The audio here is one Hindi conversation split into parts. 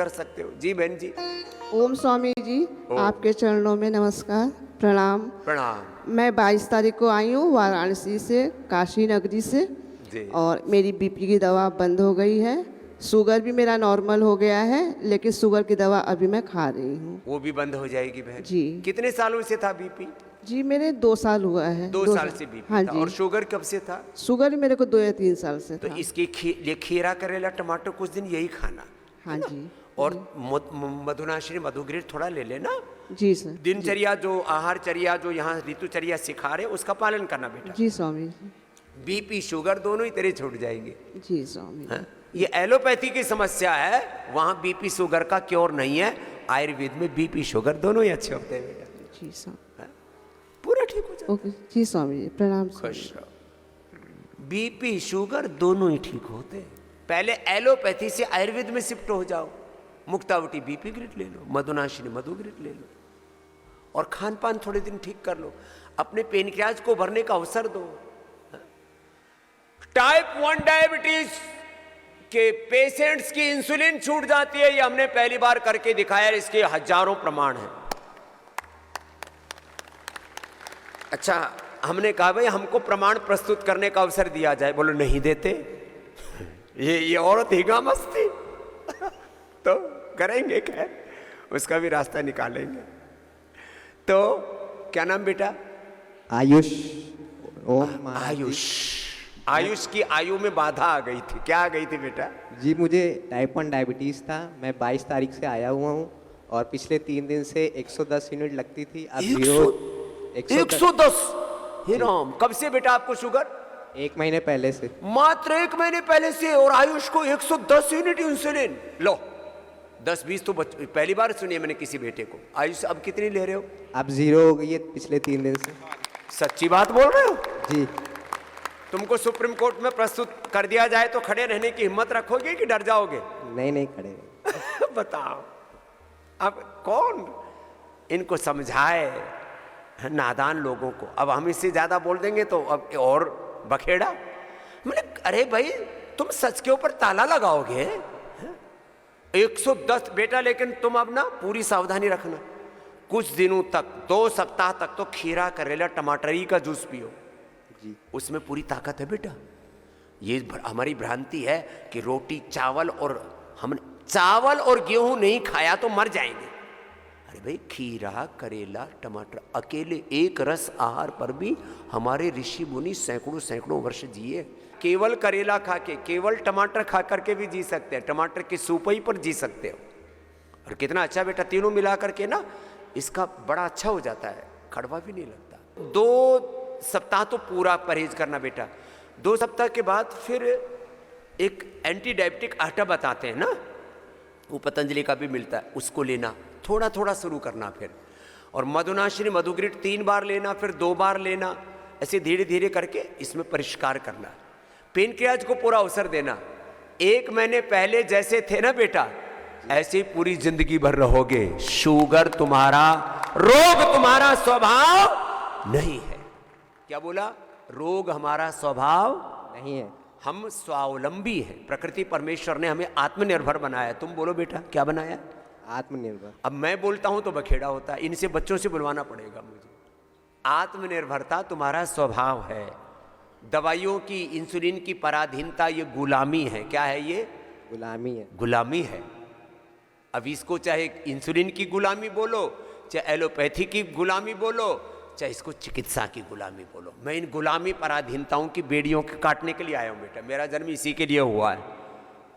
कर सकते हो। जी बहन जी। ओम स्वामी जी, आपके चरणों में नमस्कार, प्रणाम। प्रणाम। मैं 22 तारीख को आई हूँ वाराणसी से, काशी नगरी से, जी। और मेरी बीपी की दवा बंद हो गई है। शुगर भी मेरा नॉर्मल हो गया है, लेकिन शुगर की दवा अभी मैं खा रही हूँ। वो भी बंद हो जाएगी बहन जी। कितने सालों से था बीपी? जी मेरे 2 साल हुआ है। 2 साल से बीपी हाँ था। जी। और शुगर कब से था? शुगर मेरे को 2 या 3 साल से तो था। इसके ये खीरा करेला टमाटर कुछ दिन यही खाना। हाँ जी। और मधुनाशिनी मधुग्रीट थोड़ा ले लेना। जी सर। दिनचर्या जो आहारचर्या जो यहाँ ऋतुचर्या सिखा रहे उसका पालन करना बेटा। जी स्वामी जी। बीपी शुगर दोनों ही तेरे छूट जाएंगे। जी स्वामी। हाँ? ये एलोपैथी की समस्या है, वहां बीपी शुगर का क्योर नहीं है। आयुर्वेद में बीपी शुगर दोनों ही अच्छे होते हैं बेटा। जी स्वामी। पूरा ठीक हो जाए। ओके जी स्वामी जी, प्रणाम स्वामी। खुश रहो। बीपी शुगर दोनों ही ठीक होते हैं। पहले एलोपैथी से आयुर्वेद में शिफ्ट हो जाओ। मुक्तावटी बीपी ग्रिड ले लो, मधुनाशिनी मधुग्रिड ले लो, और खान पान थोड़े दिन ठीक कर लो। अपने पेनक्रियाज को भरने का अवसर दो। टाइप 1 डायबिटीज के पेशेंट्स की इंसुलिन छूट जाती है, ये हमने पहली बार करके दिखाया। इसके हजारों प्रमाण हैं। अच्छा, हमने कहा भाई हमको प्रमाण प्रस्तुत करने का अवसर दिया जाए। बोलो नहीं देते। ये औरत हिगा मस्ती तो करेंगे, खैर उसका भी रास्ता निकालेंगे। तो क्या नाम बेटा? आयुष। ओम आयुष। आयुष की आयु में बाधा आ गई थी। क्या आ गई थी बेटा? जी, मुझे टाइप 1 डायबिटीज़ था। मैं 22 तारीख से आया हुआ हूँ और पिछले 3 दिन से 110 यूनिट लगती थी। अब 110। हे राम, कब से बेटा आपको शुगर? 1 महीने पहले से। मात्र 1 महीने पहले से। और आयुष को 110 यूनिट इंसुलिन। लो 10-20 तो पहली बार सुनिए मैंने किसी बेटे को। आयुष अब कितनी ले रहे हो? अब 0 हो गई है पिछले 3 दिन से। सच्ची बात बोल रहे हो? जी। तुमको सुप्रीम कोर्ट में प्रस्तुत कर दिया जाए तो खड़े रहने की हिम्मत रखोगे कि डर जाओगे? नहीं खड़े। बताओ, अब कौन इनको समझाए नादान लोगों को। अब हम इससे ज्यादा बोल देंगे तो अब और बखेड़ा। मतलब अरे भाई तुम सच के ऊपर ताला लगाओगे। 110 बेटा, लेकिन तुम अब ना पूरी सावधानी रखना। कुछ दिनों तक, 2 सप्ताह तक तो खीरा करेला टमाटरी का जूस पियो जी। उसमें पूरी ताकत है बेटा। ये हमारी भ्रांति है कि रोटी चावल, और हमने चावल और गेहूं नहीं खाया तो मर जाएंगे। अरे भाई खीरा करेला टमाटर अकेले एक रस आहार पर भी हमारे ऋषि मुनि सैकड़ों वर्ष जिए। केवल करेला खा के, केवल टमाटर खा करके भी जी सकते हैं। टमाटर की सूपई पर जी सकते हो। और कितना अच्छा बेटा, तीनों मिला करके ना इसका बड़ा अच्छा हो जाता है, कड़वा भी नहीं लगता। 2 सप्ताह तो पूरा परहेज करना बेटा। 2 सप्ताह के बाद फिर एक एंटी डायबिटिक आटा बताते हैं ना, वो पतंजलि का भी मिलता है, उसको लेना। थोड़ा थोड़ा शुरू करना फिर। और मधुनाशिनी मधुग्रिट 3 बार लेना, फिर 2 बार लेना। ऐसे धीरे धीरे करके इसमें परिष्कार करना। पेनक्रियाज को पूरा अवसर देना। 1 महीने पहले जैसे थे ना बेटा, ऐसे ही पूरी जिंदगी भर रहोगे। शुगर तुम्हारा, रोग तुम्हारा स्वभाव नहीं है। क्या बोला? रोग हमारा स्वभाव नहीं है। हम स्वावलंबी हैं। प्रकृति परमेश्वर ने हमें आत्मनिर्भर बनाया है। तुम बोलो बेटा क्या बनाया? आत्मनिर्भर। अब मैं बोलता हूं तो बखेड़ा होता है। इनसे बच्चों से बुलवाना पड़ेगा मुझे। आत्मनिर्भरता तुम्हारा स्वभाव है। दवाइयों की, इंसुलिन की पराधीनता ये गुलामी है। क्या है ये? गुलामी है। गुलामी है। अब इसको चाहे इंसुलिन की गुलामी बोलो, चाहे एलोपैथी की गुलामी बोलो, चाहे इसको चिकित्सा की गुलामी बोलो। मैं इन गुलामी पराधीनताओं की बेड़ियों के काटने के लिए आया हूं बेटा। मेरा जन्म इसी के लिए हुआ है।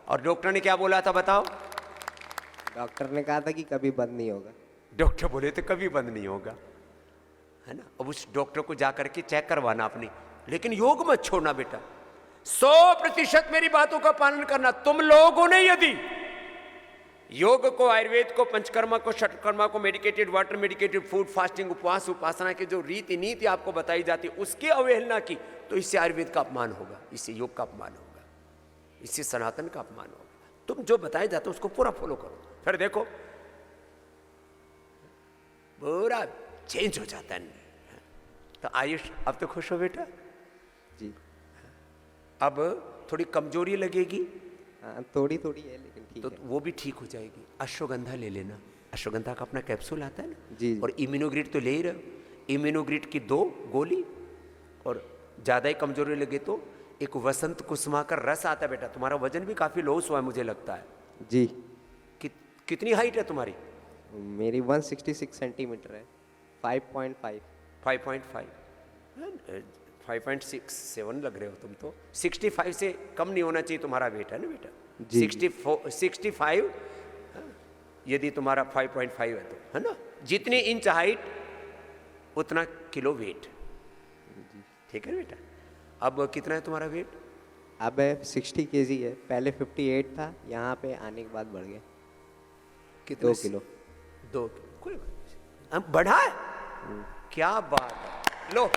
और डॉक्टर ने क्या बोला था बताओ? डॉक्टर ने कहा था कि कभी बंद नहीं होगा। डॉक्टर बोले तो कभी बंद नहीं होगा, है ना। अब उस डॉक्टर को जाकर के चेक करवाना अपनी। लेकिन योग मत छोड़ना बेटा। 100% मेरी बातों का पालन करना। तुम लोगों ने यदि योग को, आयुर्वेद को, पंचकर्मा को, षटकर्मा को, medicated water, medicated food, fasting, उपवास, उपासना की जो रीति नीति आपको बताई जाती है उसकी अवहेलना की, तो इससे आयुर्वेद का अपमान होगा, इससे योग का अपमान होगा, इससे सनातन का अपमान होगा। तुम जो बताया जाता है उसको पूरा फॉलो करो, फिर देखो पूरा चेंज हो जाता है। तो आयुष अब तो खुश हो बेटा? जी। अब थोड़ी कमजोरी लगेगी? थोड़ी थोड़ी है लेकिन ठीक तो है। वो भी ठीक हो जाएगी। अश्वगंधा ले लेना, अश्वगंधा का अपना कैप्सूल आता है ना। जी। और इम्यूनोग्रिड तो ले ही रहे हो, इम्यूनोग्रिड की 2 गोली, और ज़्यादा ही कमजोरी लगे तो एक वसंत कुसुमा का रस आता है बेटा। तुम्हारा वजन भी काफ़ी लॉस हुआ है मुझे लगता है। जी। कितनी हाइट है तुम्हारी? मेरी 166 सेंटीमीटर है। 5.5। 5.5, 5.67 लग रहे हो तुम तो। 65 से कम नहीं होना चाहिए तुम्हारा वेट, है ना बेटा? जी। 65, यदि तुम्हारा 5.5 है तो, है ना? जितनी इंच हाइट उतना किलो वेट, ठीक है बेटा? अब कितना है तुम्हारा वेट? अब 60 केजी है, पहले 58 था, यहाँ पे आने के बाद बढ़ गया। कितने? 2 किलो। 2 किलो, कोई बात नहीं। अब बढ़ा है, क्या बात है। लो,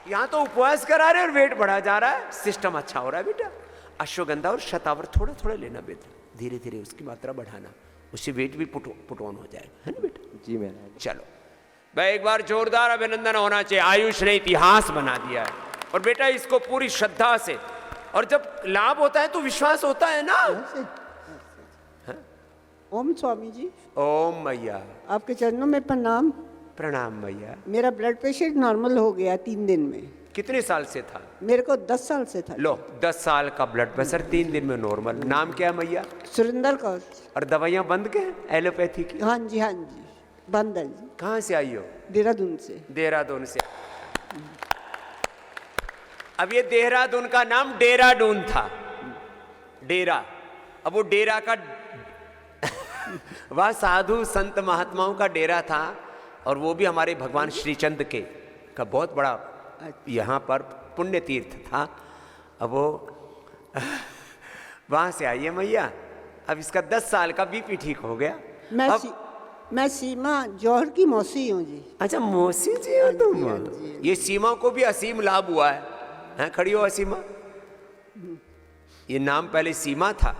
यहाँ तो उपवास करा रहे और वेट बढ़ा जा रहा है, सिस्टम अच्छा हो रहा है बेटा। अश्वगंधा और शतावर थोड़ा थोड़ा लेना बेटा, धीरे धीरे उसकी मात्रा बढ़ाना, उससे वेट भी पुट ऑन हो जाएगा, है ना बेटा? जी महाराज। चलो भाई, एक बार जोरदार अभिनंदन होना चाहिए। आयुष ने इतिहास बना दिया है। और बेटा इसको पूरी श्रद्धा से, और जब लाभ होता है तो विश्वास होता है ना। ओम स्वामी जी, ओम मैया, आपके चरणों में प्रणाम। प्रणाम मैया। मेरा ब्लड प्रेशर नॉर्मल हो गया 3 दिन में। कितने साल से था? मेरे को 10 साल से था। लो, 10 साल का ब्लड प्रेशर 3 दिन में नॉर्मल। नाम क्या है मैया? सुरेंद्र कौर। और दवाइयाँ बंद के हैं एलोपैथी की? हाँ जी, हाँ जी, बंद है जी। कहाँ से आई हो? देहरादून से। देहरादून से। अब ये देहरादून का नाम डेराडून था, डेरा। अब वो डेरा का वह साधु संत महात्माओं का डेरा था, और वो भी हमारे भगवान श्रीचंद के का बहुत बड़ा यहाँ पर पुण्य तीर्थ था। अब वो वहाँ से आई है मैया। अब इसका 10 साल का बीपी ठीक हो गया। मैं सीमा जौहर की मौसी हूँ जी। अच्छा, मौसी जी हो तुम? हाँ जी। ये सीमा को भी असीम लाभ हुआ है, हैं? खड़ी हो असीमा। ये नाम पहले सीमा था,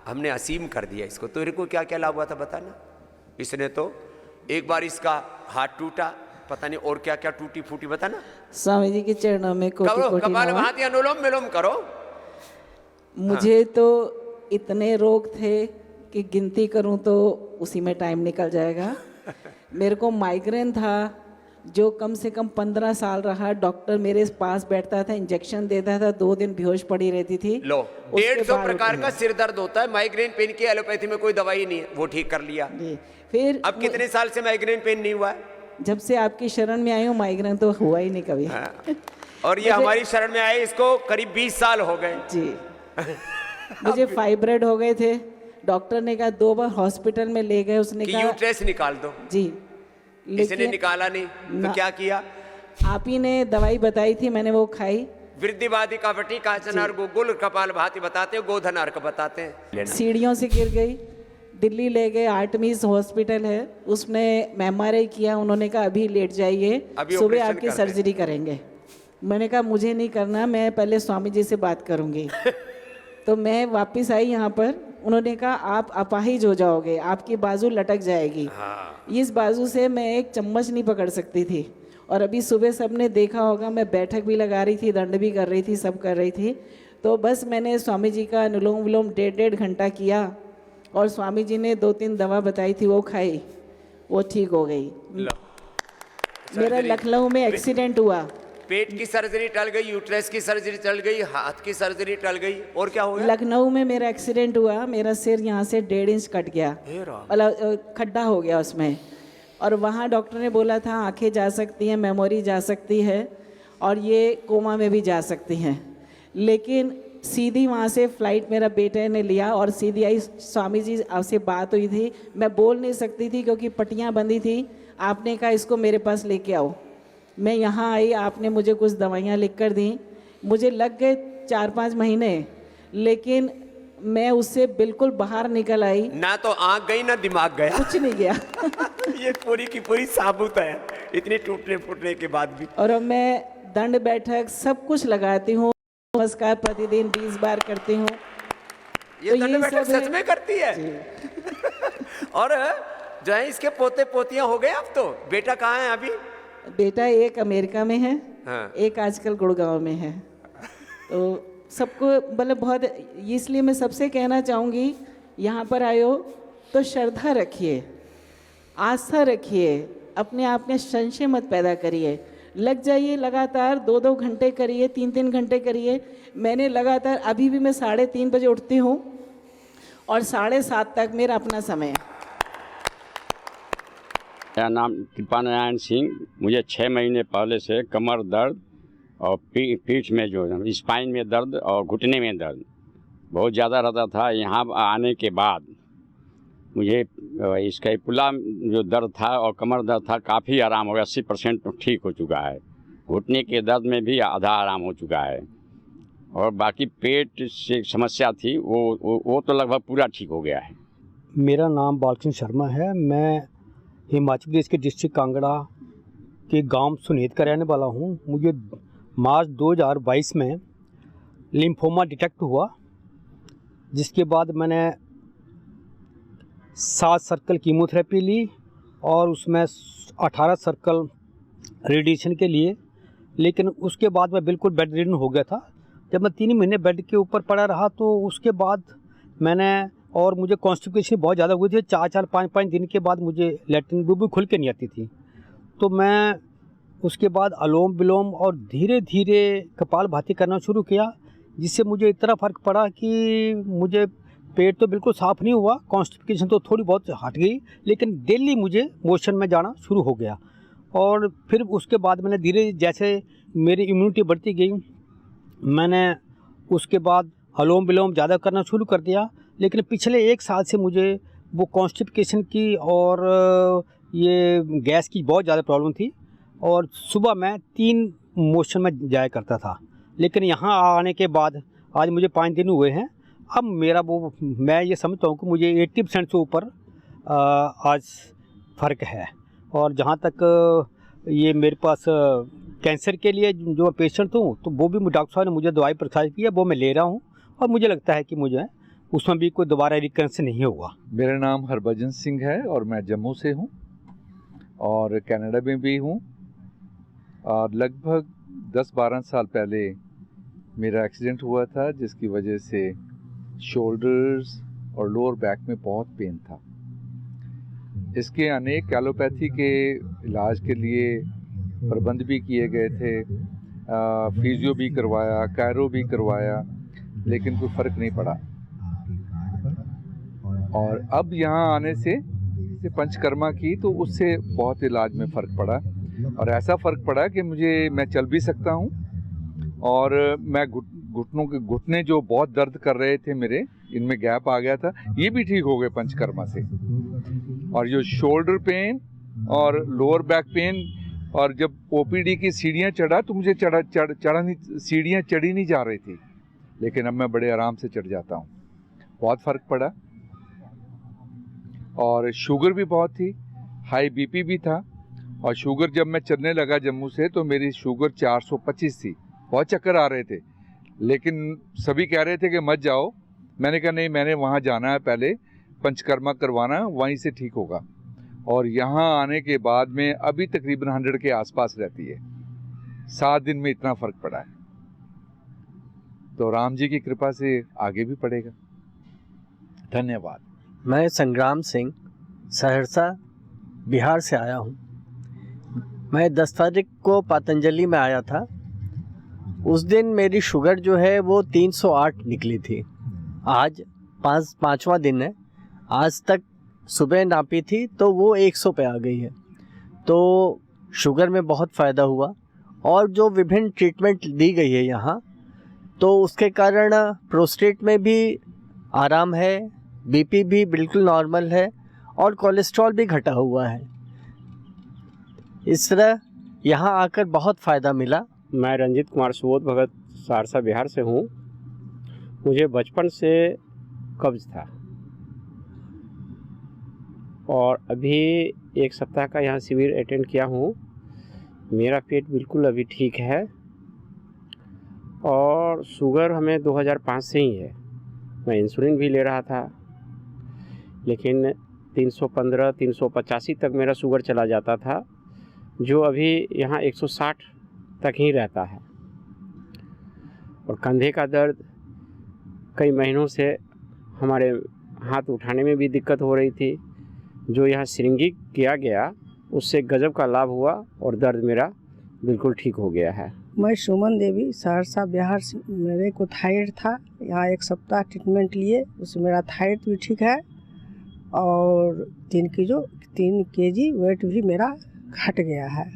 हमने असीम कर दिया इसको। तो इनको क्या क्या लाभ हुआ था बताना। इसने तो एक बार इसका हाथ टूटा, पता नहीं और क्या क्या टूटी फूटी, बताना। स्वामी जी के चरणों में कोटि करो, कोटि कपाल नमन। भाती अनुलोम विलोम करो। मुझे तो इतने रोग थे कि गिनती करूं तो उसी में टाइम निकल जाएगा। मेरे को माइग्रेन था जो कम से कम 15 साल रहा। डॉक्टर मेरे पास बैठता था, इंजेक्शन देता था, 2 दिन बेहोश पड़ी रहती थी। लो, उसके 150 बाद प्रकार उठी का हूँ। सिर दर्द होता है। माइग्रेन पेन की एलोपैथी में कोई दवाई नहीं है, वो ठीक कर लिया। जी। फिर अब कितने साल से माइग्रेन पेन नहीं हुआ है? जब से आपकी शरण में आई हूँ माइग्रेन तो हुआ ही नहीं कभी। और ये हमारी शरण में आए, इसको करीब 20 साल हो गए। जी। मुझे फाइब्रेड हो गए थे। डॉक्टर ने कहा 2 बार हॉस्पिटल में ले गए, उसने कि कहा यूट्रेस निकाल दो। जी, इसने निकाला नहीं तो ना। क्या किया? आप ही ने दवाई बताई थी, मैंने वो खाई। वृद्धिवादी का वटी काचनार गुल कपाल भाती बताते हो, गोधन अर्क बताते हैं। सीढ़ियों से गिर गई, दिल्ली ले गए, आर्टमीज हॉस्पिटल है, उसमें MRI किया। उन्होंने कहा अभी लेट जाइए, अभी सुबह ऑपरेशन आपकी करते हैं। सर्जरी करेंगे। मैंने कहा मुझे नहीं करना, मैं पहले स्वामी जी से बात करूंगी। तो मैं वापस आई यहाँ पर। उन्होंने कहा आप अपाहिज हो जाओगे, आपकी बाजू लटक जाएगी। इस बाजू से मैं एक चम्मच नहीं पकड़ सकती थी। और अभी सुबह सबने देखा होगा, मैं बैठक भी लगा रही थी, दंड भी कर रही थी, सब कर रही थी। तो बस मैंने स्वामी जी का अनुलोम विलोम 1.5 घंटा किया, और स्वामी जी ने 2-3 दवा बताई थी, वो खाई, वो ठीक हो गई। मेरा लखनऊ में एक्सीडेंट हुआ। पेट की सर्जरी टल गई, यूट्रेस की सर्जरी टल गई, हाथ की सर्जरी टल गई, और क्या हो गया? लखनऊ में मेरा एक्सीडेंट हुआ, मेरा सिर यहाँ से 1.5 इंच कट गया, हे राम। मतलब खड्डा हो गया उसमें। और वहाँ डॉक्टर ने बोला था आंखें जा सकती हैं, मेमोरी जा सकती है, और ये कोमा में भी जा सकती हैं। लेकिन सीधी वहाँ से फ़्लाइट मेरा बेटे ने लिया और सीधी आई। स्वामी जी आपसे बात हुई थी, मैं बोल नहीं सकती थी क्योंकि पट्टियाँ बंधी थी। आपने कहा इसको मेरे पास लेके आओ। मैं यहाँ आई, आपने मुझे कुछ दवाइयाँ लिख कर दी। मुझे लग गए 4-5 महीने, लेकिन मैं उससे बिल्कुल बाहर निकल आई। ना तो आंख गई ना दिमाग गया। कुछ नहीं गया। ये पूरी की पूरी साबुत है, इतने टूटने फूटने के बाद भी। और अब मैं दंड बैठक सब कुछ लगाती हूँ, नमस्कार प्रतिदिन 20 बार करती हूँ। ये तो दंड ये बैठक सब है। सच में करती है। और जो है इसके पोते पोतियां हो गए। अब तो बेटा कहाँ है अभी? बेटा एक अमेरिका में है, हाँ। एक आजकल गुड़गांव में है। तो सबको मतलब बहुत, इसलिए मैं सबसे कहना चाहूँगी, यहाँ पर आए हो तो श्रद्धा रखिए, आस्था रखिए, अपने आप में संशय मत पैदा करिए, लग जाइए लगातार, 2-2 घंटे करिए, 3-3 घंटे करिए। मैंने लगातार, अभी भी मैं 3:30 बजे उठती हूँ और 7:30 तक मेरा अपना समय है। मेरा नाम कृपा नारायण सिंह। मुझे 6 महीने पहले से कमर दर्द और पीठ में जो स्पाइन में दर्द और घुटने में दर्द बहुत ज़्यादा रहता था। यहाँ आने के बाद मुझे इसका पुला जो दर्द था और कमर दर्द था काफ़ी आराम हो गया, 80% ठीक हो चुका है। घुटने के दर्द में भी आधा आराम हो चुका है और बाकी पेट से समस्या थी वो तो लगभग पूरा ठीक हो गया है। मेरा नाम बालकृष्ण शर्मा है। मैं हिमाचल प्रदेश के डिस्ट्रिक्ट कांगड़ा के गांव सुनेत का रहने वाला हूं। मुझे मार्च 2022 में लिम्फोमा डिटेक्ट हुआ, जिसके बाद मैंने 7 सर्कल कीमोथेरेपी ली और उसमें 18 सर्कल रेडिएशन के लिए। लेकिन उसके बाद मैं बिल्कुल बेड रिडन हो गया था। जब मैं 3 महीने बेड के ऊपर पड़ा रहा तो उसके बाद और मुझे कॉन्स्टिपेशन बहुत ज़्यादा हुई थी। 4-4, 5-5 दिन के बाद मुझे लैट्रिन भी खुल के नहीं आती थी। तो मैं उसके बाद अलोम विलोम और धीरे धीरे कपालभाति करना शुरू किया, जिससे मुझे इतना फ़र्क पड़ा कि मुझे पेट तो बिल्कुल साफ़ नहीं हुआ, कॉन्स्टिपेशन तो थोड़ी बहुत हट गई, लेकिन डेली मुझे मोशन में जाना शुरू हो गया। और फिर उसके बाद मैंने धीरे, जैसे मेरी इम्यूनिटी बढ़ती गई, मैंने उसके बाद अलोम विलोम ज़्यादा करना शुरू कर दिया। लेकिन पिछले 1 साल से मुझे वो कॉन्स्टिपेशन की और ये गैस की बहुत ज़्यादा प्रॉब्लम थी और सुबह मैं 3 मोशन में जाया करता था। लेकिन यहाँ आने के बाद आज मुझे 5 दिन हुए हैं। अब मेरा मैं ये समझता हूँ कि मुझे 80% से ऊपर आज फ़र्क है। और जहाँ तक ये मेरे पास कैंसर के लिए जो मैं पेशेंट हूँ, तो वो भी डॉक्टर साहब ने मुझे दवाई प्रिस्क्राइब की है, वो मैं ले रहा हूँ और मुझे लगता है कि मुझे उसमें भी कोई दोबारा रिकरेंस नहीं होगा। मेरा नाम हरभजन सिंह है और मैं जम्मू से हूँ और कनाडा में भी हूँ। और लगभग 10-12 साल पहले मेरा एक्सीडेंट हुआ था, जिसकी वजह से शोल्डर्स और लोअर बैक में बहुत पेन था। इसके अनेक एलोपैथी के इलाज के लिए प्रबंध भी किए गए थे, फिजियो भी करवाया, कायरो भी करवाया, लेकिन कोई फ़र्क नहीं पड़ा। और अब यहाँ आने से पंचकर्मा की, तो उससे बहुत इलाज में फ़र्क पड़ा और ऐसा फ़र्क पड़ा कि मैं चल भी सकता हूँ और मैं घुटने जो बहुत दर्द कर रहे थे मेरे, इनमें गैप आ गया था, ये भी ठीक हो गए पंचकर्मा से। और जो शोल्डर पेन और लोअर बैक पेन, और जब ओपीडी की सीढ़ियाँ चढ़ा तो मुझे सीढ़ियाँ चढ़ी नहीं जा रही थी, लेकिन अब मैं बड़े आराम से चढ़ जाता हूँ। बहुत फ़र्क पड़ा। और शुगर भी बहुत थी, हाई बीपी भी था। और शुगर जब मैं चलने लगा जम्मू से तो मेरी शुगर 425 थी, बहुत चक्कर आ रहे थे, लेकिन सभी कह रहे थे कि मत जाओ। मैंने कहा नहीं, मैंने वहाँ जाना है, पहले पंचकर्मा करवाना, वहीं से ठीक होगा। और यहाँ आने के बाद में अभी तकरीबन 100 के आसपास रहती है। 7 दिन में इतना फ़र्क पड़ा है, तो राम जी की कृपा से आगे भी पड़ेगा। धन्यवाद। मैं संग्राम सिंह सहरसा बिहार से आया हूँ। मैं 10 तारीख को पतंजलि में आया था। उस दिन मेरी शुगर जो है वो 308 निकली थी। आज 5वां दिन है, आज तक सुबह नापी थी तो वो 100 पे आ गई है। तो शुगर में बहुत फ़ायदा हुआ और जो विभिन्न ट्रीटमेंट दी गई है यहाँ, तो उसके कारण प्रोस्टेट में भी आराम है, बीपी भी बिल्कुल नॉर्मल है और कोलेस्ट्रॉल भी घटा हुआ है। इस तरह यहाँ आकर बहुत फ़ायदा मिला। मैं रंजीत कुमार सुबोध भगत सहरसा बिहार से हूँ। मुझे बचपन से कब्ज़ था और अभी 1 सप्ताह का यहाँ शिविर अटेंड किया हूँ। मेरा पेट बिल्कुल अभी ठीक है और शुगर हमें 2005 से ही है। मैं इंसुलिन भी ले रहा था, लेकिन 315, 385 तक मेरा शुगर चला जाता था, जो अभी यहाँ 160 तक ही रहता है। और कंधे का दर्द कई महीनों से हमारे हाथ उठाने में भी दिक्कत हो रही थी। जो यहाँ सिरिंगी किया गया उससे गजब का लाभ हुआ और दर्द मेरा बिल्कुल ठीक हो गया है। मैं सुमन देवी सहरसा बिहार से, मेरे को थायराइड था। यहाँ 1 सप्ताह ट्रीटमेंट लिए, उससे मेरा थायराइड भी ठीक है और 3 केजी वेट भी मेरा घट गया है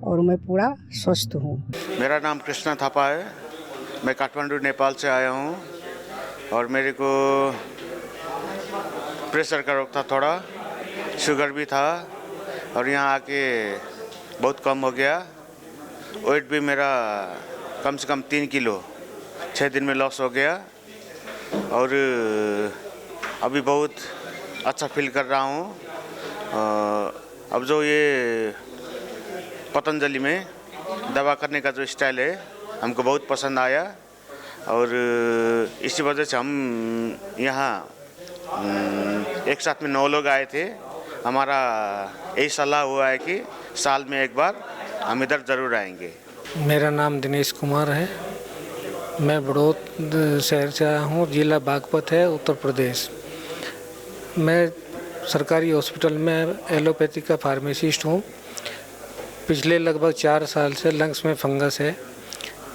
और मैं पूरा स्वस्थ हूँ। मेरा नाम कृष्णा थापा है। मैं काठमांडू नेपाल से आया हूँ और मेरे को प्रेशर का रोग था, थोड़ा शुगर भी था और यहाँ आके बहुत कम हो गया। वेट भी मेरा कम से कम 3 किलो 6 दिन में लॉस हो गया और अभी बहुत अच्छा फील कर रहा हूँ। अब जो ये पतंजलि में दवा करने का जो स्टाइल है हमको बहुत पसंद आया और इसी वजह से हम यहाँ एक साथ में 9 लोग आए थे। हमारा यही सलाह हुआ है कि साल में एक बार हम इधर ज़रूर आएंगे। मेरा नाम दिनेश कुमार है। मैं बड़ौद शहर से आया हूँ, जिला बागपत है, उत्तर प्रदेश। मैं सरकारी हॉस्पिटल में एलोपैथी का फार्मासिस्ट हूँ। पिछले लगभग 4 साल से लंग्स में फंगस है।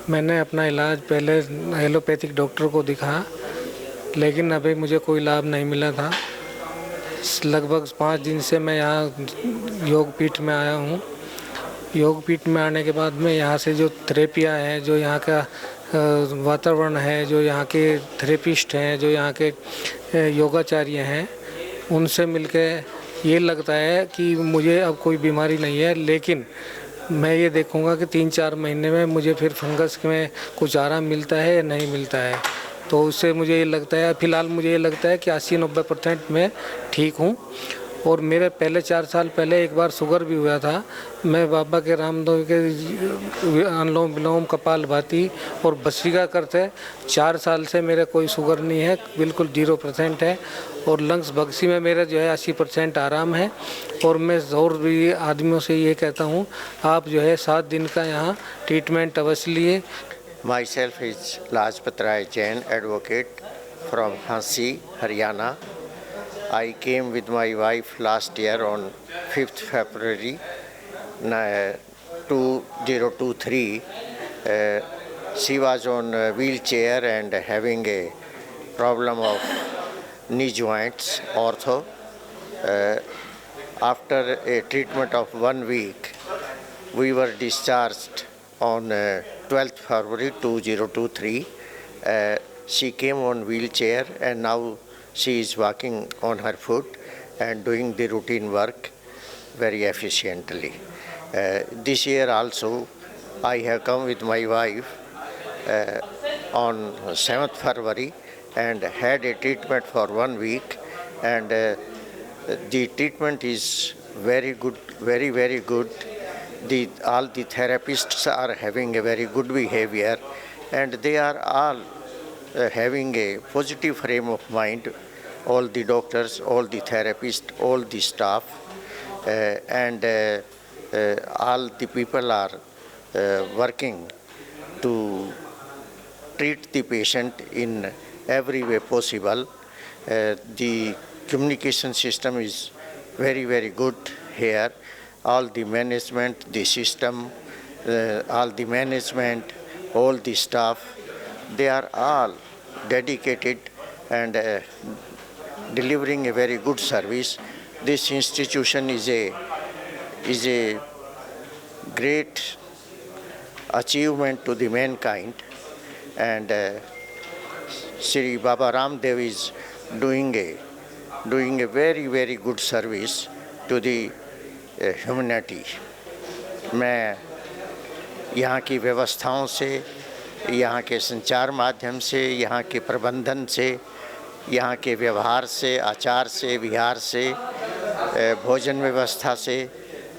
मैंने अपना इलाज पहले एलोपैथिक डॉक्टर को दिखा, लेकिन अभी मुझे कोई लाभ नहीं मिला था। लगभग 5 दिन से मैं यहाँ योगपीठ में आया हूँ। योगपीठ में आने के बाद में यहाँ से जो थेरेपियाँ हैं, जो यहाँ का वातावरण है, जो यहाँ के थेरेपिस्ट हैं, जो यहाँ के योगाचार्य हैं, उनसे मिलके ये लगता है कि मुझे अब कोई बीमारी नहीं है। लेकिन मैं ये देखूँगा कि 3-4 महीने में मुझे फिर फंगस में कुछ आराम मिलता है या नहीं मिलता है। तो उससे मुझे ये लगता है, फ़िलहाल मुझे ये लगता है कि 80-90% में ठीक हूँ। और मेरे पहले 4 साल पहले एक बार शुगर भी हुआ था। मैं बाबा के रामदेव के अनुलोम विलोम, कपालभाति और भस्त्रिका करते 4 साल से मेरे कोई शुगर नहीं है, बिल्कुल 0% है। और लंग्स बक्सी में मेरा जो है 80% आराम है। और मैं और भी आदमियों से ये कहता हूँ, आप जो है 7 दिन का यहाँ ट्रीटमेंट अवश्य लिए। Myself is Lajpat Rai Jain, advocate from Hansi, Haryana. I came with my wife last year on 5th February 2023. She was on a wheelchair and having a problem of knee joints, ortho. After a treatment of 1 week, we were discharged on 12th February 2023. She came on wheelchair and now she is walking on her foot and doing the routine work very efficiently. This year also I have come with my wife on 7th February and had a treatment for 1 week, and the treatment is very good, very, very good. All the therapists are having a very good behavior and they are all having a positive frame of mind, all the doctors, all the therapists, all the staff, and all the people are working to treat the patient in every way possible. The communication system is very, very good here. All the management, the system, all the management, all the staff, they are all dedicated and delivering a very good service. This institution is a great achievement to the mankind, and Sri Baba Ramdev is doing a very, very good service to the humanity. मैं यहाँ की व्यवस्थाओं से, यहाँ के संचार माध्यम से, यहाँ के प्रबंधन से, यहाँ के व्यवहार से, आचार से, विहार से, भोजन व्यवस्था से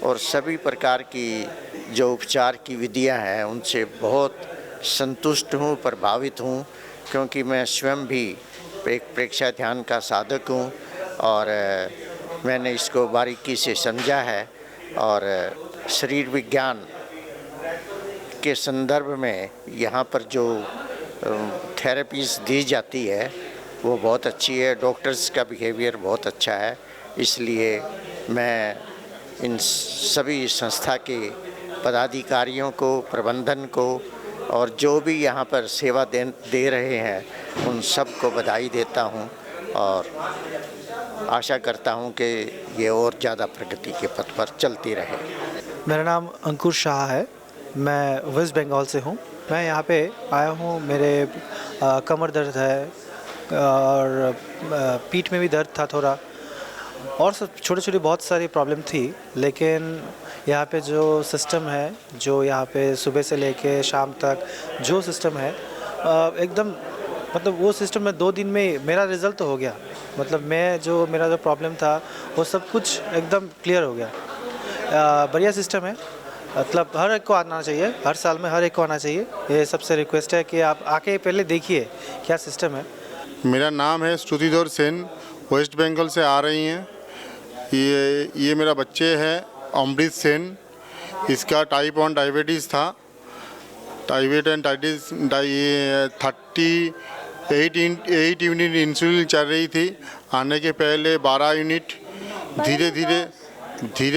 और सभी प्रकार की जो उपचार की विधियाँ हैं उनसे बहुत संतुष्ट हूँ, प्रभावित हूँ, क्योंकि मैं स्वयं भी एक प्रेक्षा ध्यान का साधक हूँ और मैंने इसको बारीकी से समझा है और शरीर विज्ञान के संदर्भ में यहाँ पर जो थेरेपीज़ दी जाती है वो बहुत अच्छी है। डॉक्टर्स का बिहेवियर बहुत अच्छा है। इसलिए मैं इन सभी संस्था के पदाधिकारियों को, प्रबंधन को और जो भी यहाँ पर सेवा दे रहे हैं उन सब को बधाई देता हूँ और आशा करता हूँ कि ये और ज़्यादा प्रगति के पथ पर चलती रहे। मेरा नाम अंकुर शाह है, मैं वेस्ट बंगाल से हूँ। मैं यहाँ पे आया हूँ, मेरे कमर दर्द है और पीठ में भी दर्द था थोड़ा, और सब छोटी छोटी बहुत सारी प्रॉब्लम थी। लेकिन यहाँ पे जो सिस्टम है, जो यहाँ पे सुबह से लेके शाम तक जो सिस्टम है, एकदम मतलब वो सिस्टम में 2 दिन में मेरा रिज़ल्ट तो हो गया। मतलब मेरा जो प्रॉब्लम था वो सब कुछ एकदम क्लियर हो गया। बढ़िया सिस्टम है, मतलब हर एक को आना चाहिए, हर साल में हर एक को आना चाहिए। ये सबसे रिक्वेस्ट है कि आप आके पहले देखिए क्या सिस्टम है। मेरा नाम है श्रुतिधर सेन, वेस्ट बंगाल से आ रही हैं। ये मेरा बच्चे है अमृत सेन, इसका टाइप 1 डायबिटीज़ था। टाइप 1 डायबिटीज़ 38 यूनिट इंसुलिन चल रही थी। आने के पहले 12 यूनिट, धीरे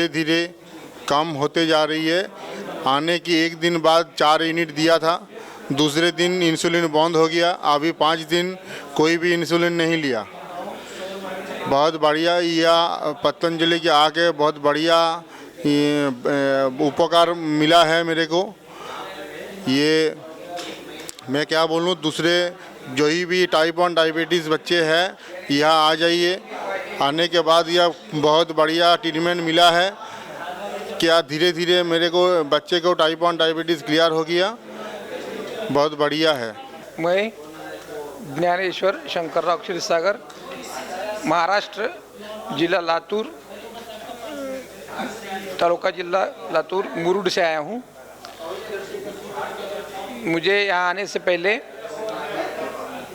धीरे कम होते जा रही है। आने की 1 दिन बाद 4 यूनिट दिया था, दूसरे दिन इंसुलिन बंद हो गया। अभी 5 दिन कोई भी इंसुलिन नहीं लिया। बहुत बढ़िया, यह पतंजलि के आके बहुत बढ़िया उपकार मिला है मेरे को। ये मैं क्या बोलूँ, दूसरे जो ही भी टाइप 1 डायबिटीज़ बच्चे हैं यहाँ आ जाइए। आने के बाद यह बहुत बढ़िया ट्रीटमेंट मिला है। क्या धीरे धीरे मेरे को बच्चे को टाइप 1 डायबिटीज़ क्लियर हो गया, बहुत बढ़िया है। मैं ज्ञानेश्वर शंकरराव क्षीरसागर, महाराष्ट्र, जिला लातूर, तालुका जिला लातूर, मुरुड से आया हूँ। मुझे यहाँ आने से पहले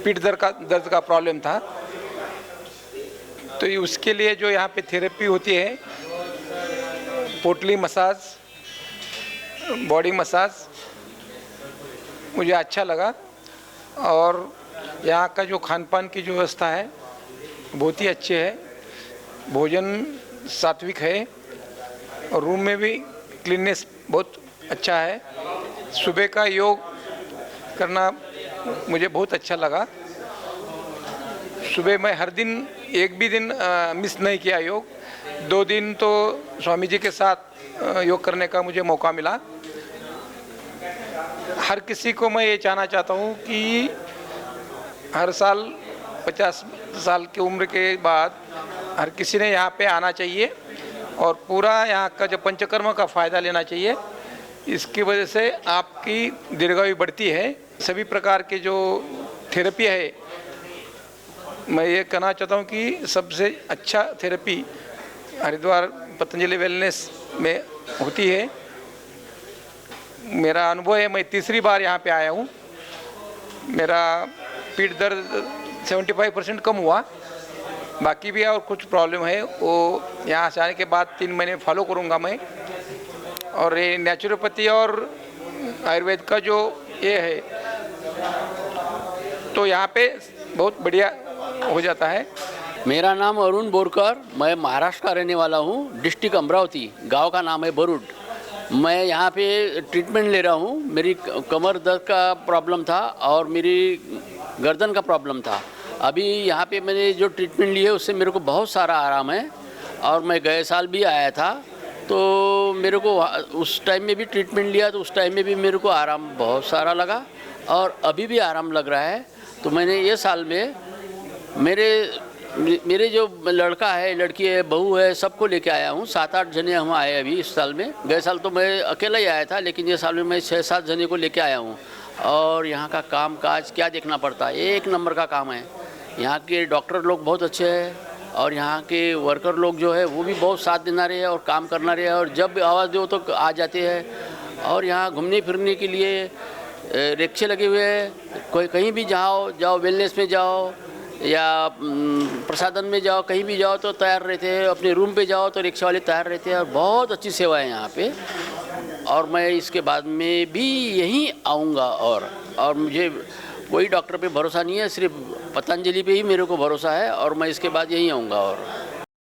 पीठ दर्द का प्रॉब्लम था, तो उसके लिए जो यहाँ पे थेरेपी होती है, पोटली मसाज, बॉडी मसाज, मुझे अच्छा लगा। और यहाँ का जो खान पान की जो व्यवस्था है बहुत ही अच्छी है। भोजन सात्विक है और रूम में भी क्लीननेस बहुत अच्छा है। सुबह का योग करना मुझे बहुत अच्छा लगा। सुबह मैं हर दिन एक भी दिन मिस नहीं किया योग। 2 दिन तो स्वामी जी के साथ योग करने का मुझे मौका मिला। हर किसी को मैं ये कहना चाहता हूँ कि हर साल 50 साल की उम्र के बाद हर किसी ने यहाँ पे आना चाहिए और पूरा यहाँ का जो पंचकर्म का फ़ायदा लेना चाहिए। इसकी वजह से आपकी दीर्घायु बढ़ती है। सभी प्रकार के जो थेरेपी है, मैं ये कहना चाहता हूँ कि सबसे अच्छा थेरेपी हरिद्वार पतंजलि वेलनेस में होती है। मेरा अनुभव है, मैं तीसरी बार यहाँ पे आया हूँ। मेरा पीठ दर्द 75% कम हुआ। बाकी भी और कुछ प्रॉब्लम है वो यहाँ से आने के बाद 3 महीने फॉलो करूँगा मैं। और ये नेचुरोपैथी और आयुर्वेद का जो ये है तो यहाँ पे बहुत बढ़िया हो जाता है। मेरा नाम अरुण बोरकर, मैं महाराष्ट्र का रहने वाला हूँ, डिस्ट्रिक्ट अमरावती, गांव का नाम है बरुड। मैं यहाँ पे ट्रीटमेंट ले रहा हूँ। मेरी कमर दर्द का प्रॉब्लम था और मेरी गर्दन का प्रॉब्लम था। अभी यहाँ पे मैंने जो ट्रीटमेंट ली है उससे मेरे को बहुत सारा आराम है। और मैं गए साल भी आया था तो मेरे को उस टाइम में भी ट्रीटमेंट लिया तो उस टाइम में भी मेरे को आराम बहुत सारा लगा और अभी भी आराम लग रहा है। तो मैंने ये साल में मेरे जो लड़का है, लड़की है, बहू है, सबको लेके आया हूँ। 7-8 जने हम आए अभी इस साल में। गए साल तो मैं अकेला ही आया था, लेकिन ये साल में मैं 6-7 जने को लेके आया हूँ। और यहाँ का काम काज क्या देखना पड़ता है, 1 नंबर का काम है। यहाँ के डॉक्टर लोग बहुत अच्छे हैं और यहाँ के वर्कर लोग जो है वो भी बहुत साथ देना रहे और काम करना रहे और जब आवाज़ दो तो आ जाते हैं। और यहाँ घूमने फिरने के लिए रिक्शे लगे हुए हैं। कोई कहीं भी जाओ, वेलनेस में जाओ या प्रसादन में जाओ, कहीं भी जाओ तो तैयार रहते हैं। अपने रूम पे जाओ तो रिक्शा वाले तैयार रहते हैं और बहुत अच्छी सेवा है यहाँ पे। और मैं इसके बाद में भी यहीं आऊँगा और मुझे कोई डॉक्टर पे भरोसा नहीं है, सिर्फ पतंजलि पे ही मेरे को भरोसा है और मैं इसके बाद यहीं आऊँगा। और